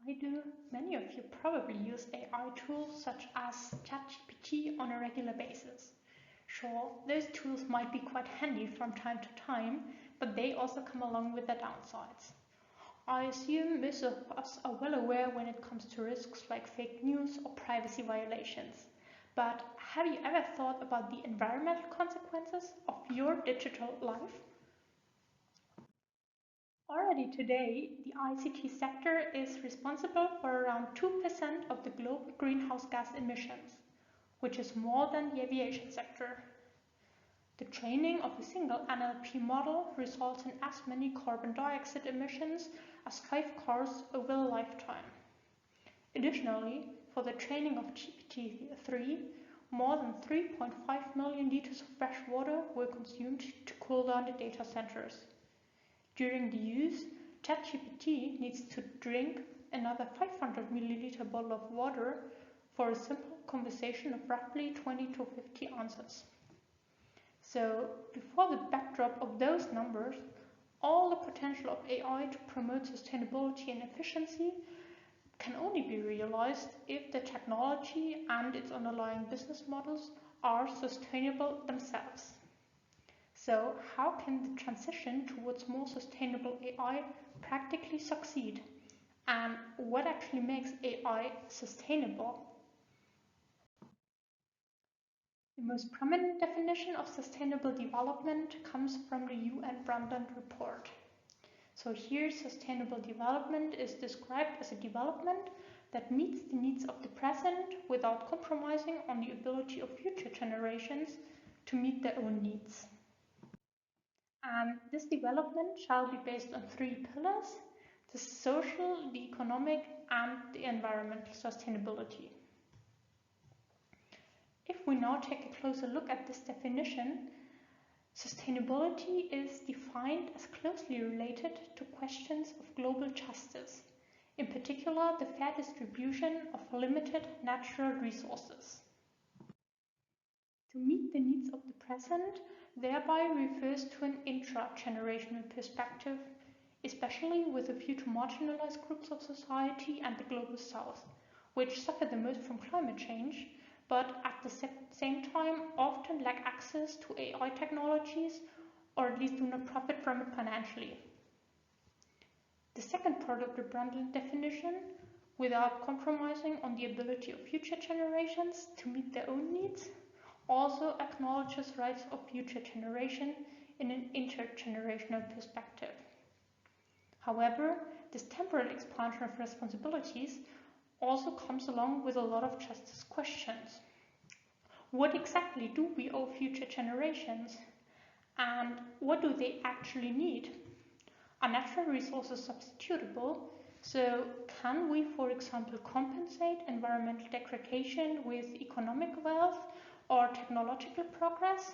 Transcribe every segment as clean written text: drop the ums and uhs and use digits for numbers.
I do. Many of you probably use AI tools such as ChatGPT on a regular basis. Sure, those tools might be quite handy from time to time, but they also come along with their downsides. I assume most of us are well aware when it comes to risks like fake news or privacy violations. But have you ever thought about the environmental consequences of your digital life? Already today, the ICT sector is responsible for around 2% of the global greenhouse gas emissions, which is more than the aviation sector. The training of a single NLP model results in as many carbon dioxide emissions as 5 cars over a lifetime. Additionally, for the training of GPT-3, more than 3.5 million liters of fresh water were consumed to cool down the data centers. During the use, ChatGPT needs to drink another 500 milliliter bottle of water for a simple conversation of roughly 20 to 50 answers. So, before the backdrop of those numbers, all the potential of AI to promote sustainability and efficiency can only be realized if the technology and its underlying business models are sustainable themselves. So, how can the transition towards more sustainable AI practically succeed? And what actually makes AI sustainable? The most prominent definition of sustainable development comes from the UN Brundtland Report. So here, sustainable development is described as a development that meets the needs of the present without compromising on the ability of future generations to meet their own needs. And this development shall be based on 3 pillars: the social, the economic, and the environmental sustainability. If we now take a closer look at this definition, sustainability is defined as closely related to questions of global justice, in particular the fair distribution of limited natural resources. To meet the needs of the present thereby refers to an intra-generational perspective, especially with a view to marginalized groups of society and the global south, which suffer the most from climate change, but at the same time often lack access to AI technologies, or at least do not profit from it financially. The second part of the Brundtland definition, without compromising on the ability of future generations to meet their own needs, also acknowledges rights of future generation in an intergenerational perspective. However, this temporal expansion of responsibilities also comes along with a lot of justice questions. What exactly do we owe future generations? And what do they actually need? Are natural resources substitutable? So can we, for example, compensate environmental degradation with economic wealth or technological progress?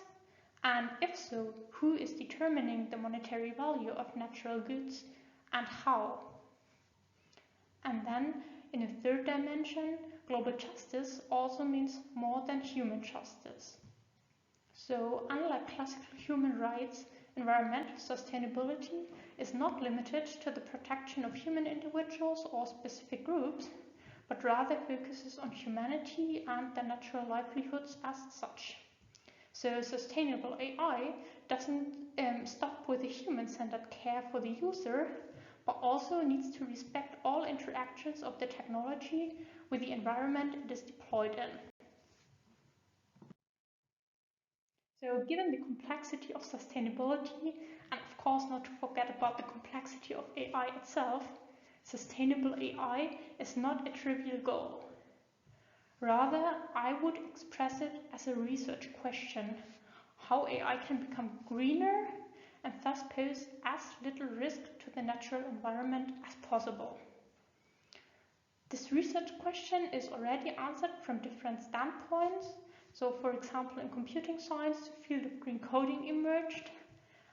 And if so, who is determining the monetary value of natural goods and how? And then, in a third dimension, global justice also means more than human justice. So, unlike classical human rights, environmental sustainability is not limited to the protection of human individuals or specific groups, but rather focuses on humanity and their natural livelihoods as such. So sustainable AI doesn't stop with the human-centered care for the user, but also needs to respect all interactions of the technology with the environment it is deployed in. So given the complexity of sustainability, and of course not to forget about the complexity of AI itself, sustainable AI is not a trivial goal. Rather, I would express it as a research question: how AI can become greener and thus pose as little risk to the natural environment as possible. This research question is already answered from different standpoints. So, for example, in computing science, the field of green coding emerged,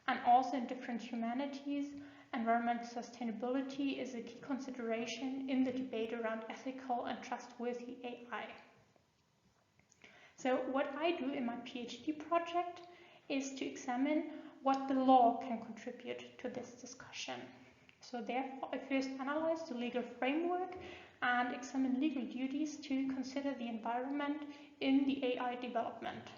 and also in different humanities, environmental sustainability is a key consideration in the debate around ethical and trustworthy AI. So what I do in my PhD project is to examine what the law can contribute to this discussion. So therefore, I first analyze the legal framework and examine legal duties to consider the environment in the AI development.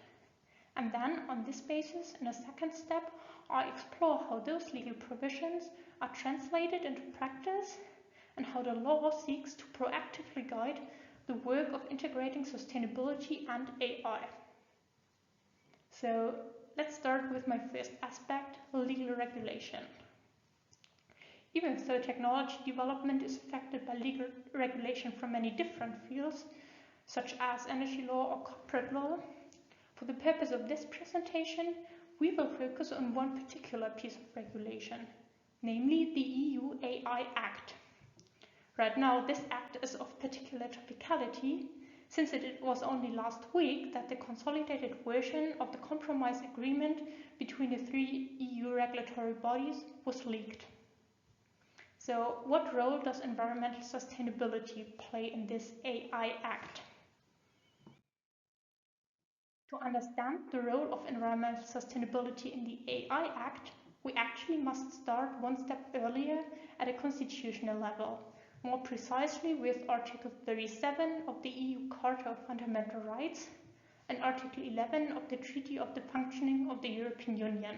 And then, on this basis, in a second step, I explore how those legal provisions are translated into practice and how the law seeks to proactively guide the work of integrating sustainability and AI. So let's start with my first aspect, legal regulation. Even though technology development is affected by legal regulation from many different fields, such as energy law or corporate law, for the purpose of this presentation, we will focus on one particular piece of regulation, namely the EU AI Act. Right now, this act is of particular topicality, since it was only last week that the consolidated version of the compromise agreement between the three EU regulatory bodies was leaked. So, what role does environmental sustainability play in this AI Act? To understand the role of environmental sustainability in the AI Act, we actually must start one step earlier at a constitutional level, more precisely with Article 37 of the EU Charter of Fundamental Rights and Article 11 of the Treaty of the Functioning of the European Union.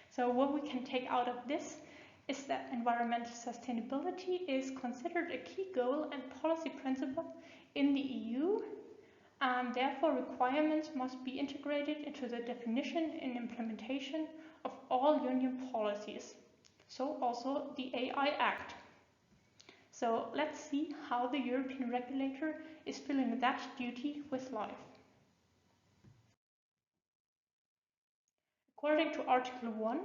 So what we can take out of this is that environmental sustainability is considered a key goal and policy principle in the EU, and therefore requirements must be integrated into the definition and implementation of all Union policies, so also the AI Act. So let's see how the European regulator is filling that duty with life. According to Article 1,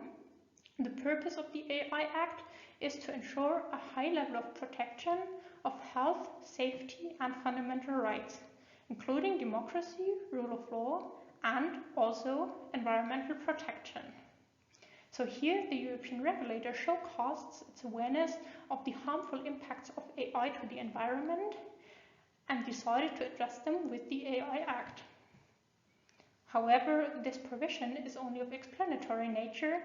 the purpose of the AI Act is to ensure a high level of protection of health, safety and fundamental rights, including democracy, rule of law and also environmental protection. So here the European regulator showcasts its awareness of the harmful impacts of AI to the environment and decided to address them with the AI Act. However, this provision is only of explanatory nature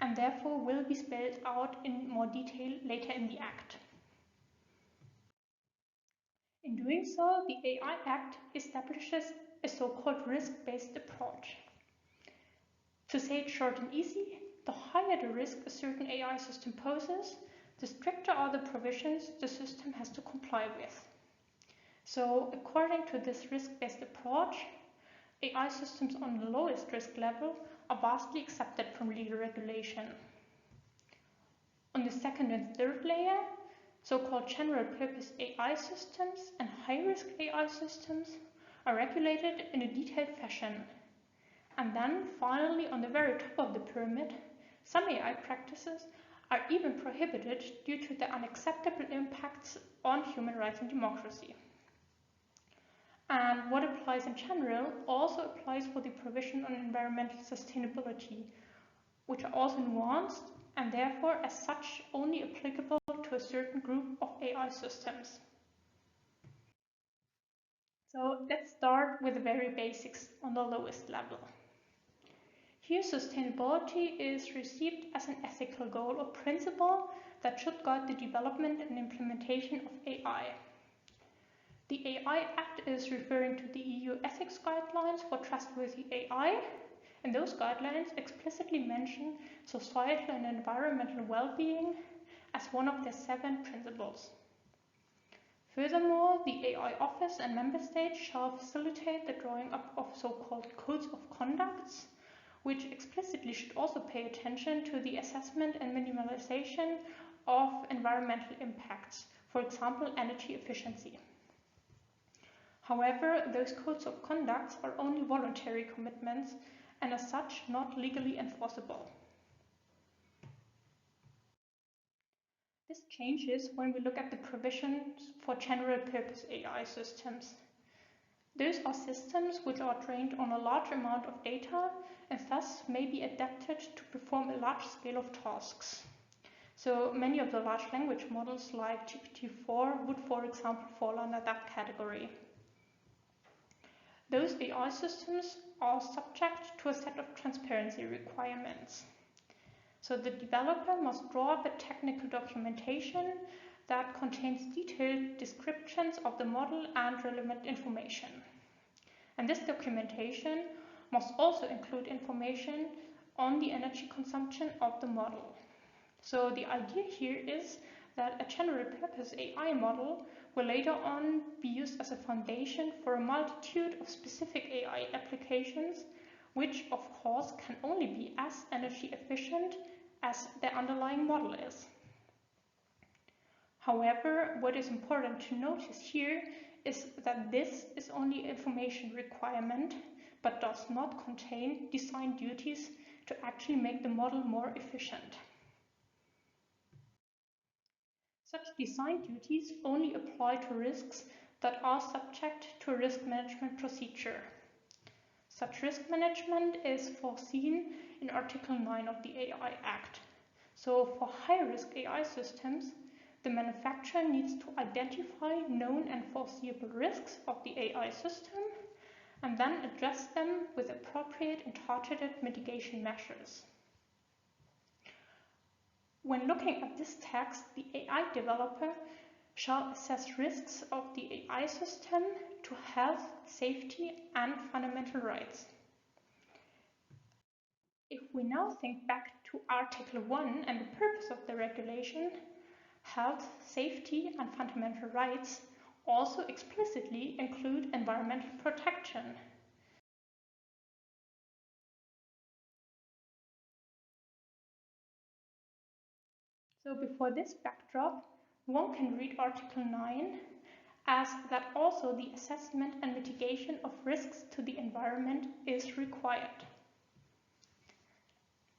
and therefore will be spelled out in more detail later in the Act. In doing so, the AI Act establishes a so-called risk-based approach. To say it short and easy, the higher the risk a certain AI system poses, the stricter are the provisions the system has to comply with. So, according to this risk-based approach, AI systems on the lowest risk level are vastly accepted from legal regulation. On the second and third layer, so-called general-purpose AI systems and high-risk AI systems are regulated in a detailed fashion. And then, finally, on the very top of the pyramid, some AI practices are even prohibited due to their unacceptable impacts on human rights and democracy. And what applies in general also applies for the provision on environmental sustainability, which are also nuanced and therefore as such only applicable to a certain group of AI systems. So let's start with the very basics on the lowest level. Here sustainability is received as an ethical goal or principle that should guide the development and implementation of AI. The AI Act is referring to the EU ethics guidelines for trustworthy AI, and those guidelines explicitly mention societal and environmental well-being as one of their 7 principles. Furthermore, the AI Office and Member States shall facilitate the drawing up of so-called codes of conducts, which explicitly should also pay attention to the assessment and minimization of environmental impacts, for example, energy efficiency. However, those codes of conduct are only voluntary commitments and as such not legally enforceable. This changes when we look at the provisions for general-purpose AI systems. Those are systems which are trained on a large amount of data and thus may be adapted to perform a large scale of tasks. So many of the large language models like GPT-4 would, for example, fall under that category. Those AI systems are subject to a set of transparency requirements. So the developer must draw up a technical documentation that contains detailed descriptions of the model and relevant information. And this documentation must also include information on the energy consumption of the model. So the idea here is that a general purpose AI model will later on be used as a foundation for a multitude of specific AI applications, which of course can only be as energy efficient as the underlying model is. However, what is important to notice here is that this is only information requirement, but does not contain design duties to actually make the model more efficient. Such design duties only apply to risks that are subject to a risk management procedure. Such risk management is foreseen in Article 9 of the AI Act. So for high-risk AI systems, the manufacturer needs to identify known and foreseeable risks of the AI system and then address them with appropriate and targeted mitigation measures. When looking at this text, the AI developer shall assess risks of the AI system to health, safety, and fundamental rights. If we now think back to Article 1 and the purpose of the regulation, health, safety, and fundamental rights also explicitly include environmental protection. So before this backdrop, one can read Article 9 as that also the assessment and mitigation of risks to the environment is required.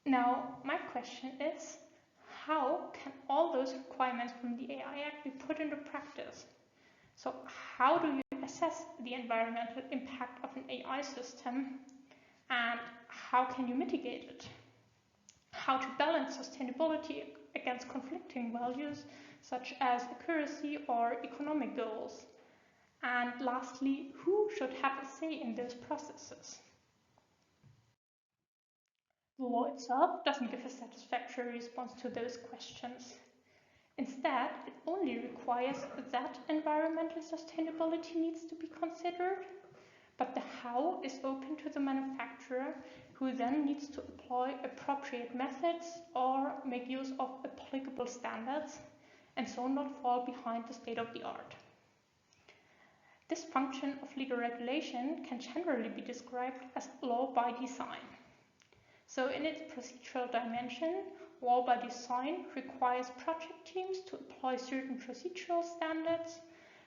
Now, my question is, how can all those requirements from the AI Act be put into practice? So how do you assess the environmental impact of an AI system, and how can you mitigate it? How to balance sustainability against conflicting values such as accuracy or economic goals? And lastly, who should have a say in those processes? The law itself doesn't give a satisfactory response to those questions. Instead, it only requires that environmental sustainability needs to be considered, but the how is open to the manufacturer, who then needs to apply appropriate methods or make use of applicable standards, and so not fall behind the state of the art. This function of legal regulation can generally be described as law by design. So in its procedural dimension, law by design requires project teams to apply certain procedural standards,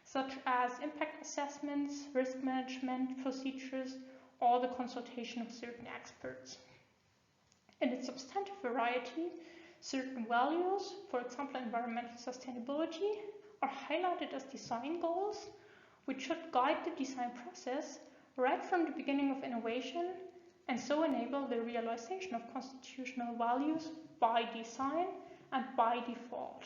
such as impact assessments, risk management procedures, or the consultation of certain experts. In its substantive variety, certain values, for example environmental sustainability, are highlighted as design goals, which should guide the design process right from the beginning of innovation, and so enable the realization of constitutional values by design and by default.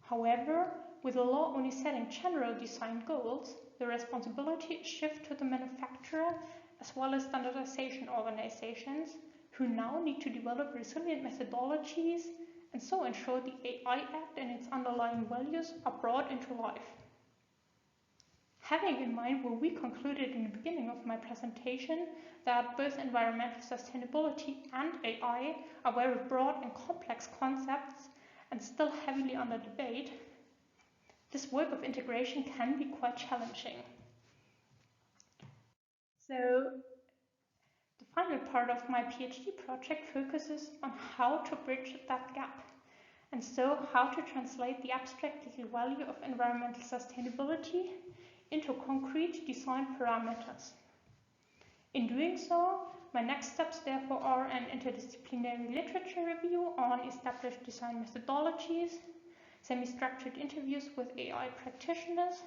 However, with the law only setting general design goals, the responsibility shifts to the manufacturer as well as standardization organizations, who now need to develop resilient methodologies and so ensure the AI Act and its underlying values are brought into life. Having in mind what we concluded in the beginning of my presentation, that both environmental sustainability and AI are very broad and complex concepts and still heavily under debate, this work of integration can be quite challenging. So, the final part of my PhD project focuses on how to bridge that gap, and so how to translate the abstract legal value of environmental sustainability into concrete design parameters. In doing so, my next steps therefore are an interdisciplinary literature review on established design methodologies, semi-structured interviews with AI practitioners,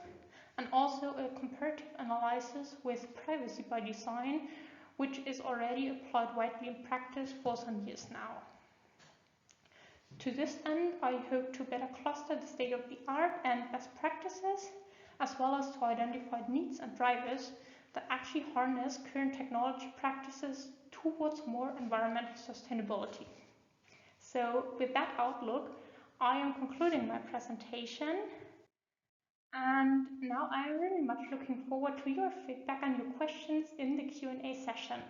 and also a comparative analysis with privacy by design, which is already applied widely in practice for some years now. To this end, I hope to better cluster the state of the art and best practices, as well as to identify needs and drivers that actually harness current technology practices towards more environmental sustainability. So with that outlook, I am concluding my presentation, and now I am really much looking forward to your feedback and your questions in the Q&A session.